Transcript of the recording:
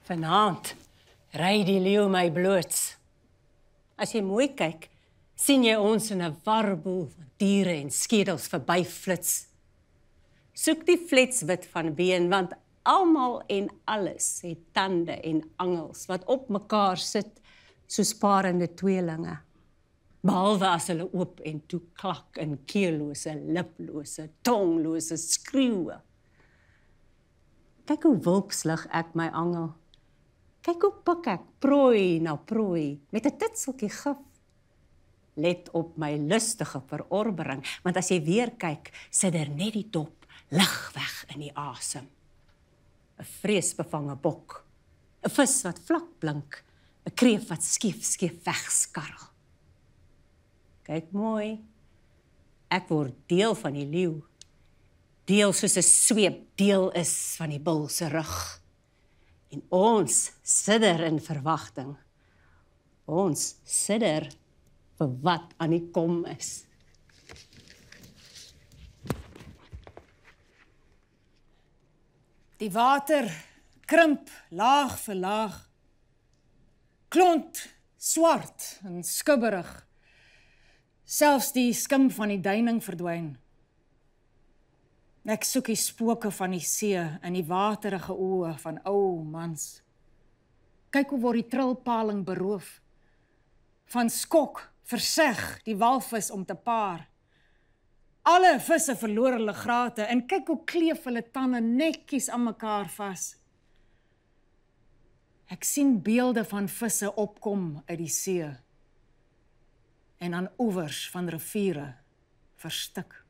Vanaand ry die leeu my bloots. As jy mooi kyk, sien jy ons in 'n warboel van diere en skedels verbyflits. Soek die fletswit van been, want almal en alles het tande en angels wat op mekaar sit soos parende tweelinge. Behalwe as hulle oop en toe klak in keellose, liplose, tonglose skreeue. Kyk hoe wulpslig ek my angel. Kyk hoe pik ek prooi na prooi met 'n titseltjie gif. Let op my lustige verorbering, want as jy weer kyk, sit net die dop lig weg in die asem. 'n Vreesbevange bok, 'n vis wat vlak blink, 'n kreef wat skief wegskarrel. Kyk mooi, ek word deel van die leeu, deel soos 'n sweep deel is van die bul se rug. En ons sidder in verwagting. Ons sidder vir wat aan die kom is. Die water krimp laag vir laag. Klont swart en skubberig. Selfs die skim van die duining verdwyn. Ek soek die spooke van die see in die waterige oë van ou mans. Kyk hoe word die trilpaling beroof. Van skok verseg die walvis om te paar. Alle visse verloor hulle grate en kyk hoe kleef hulle tande netjies aan mekaar vas. Ek sien beelde van visse opkom uit die see en aan oewers van riviere verstik.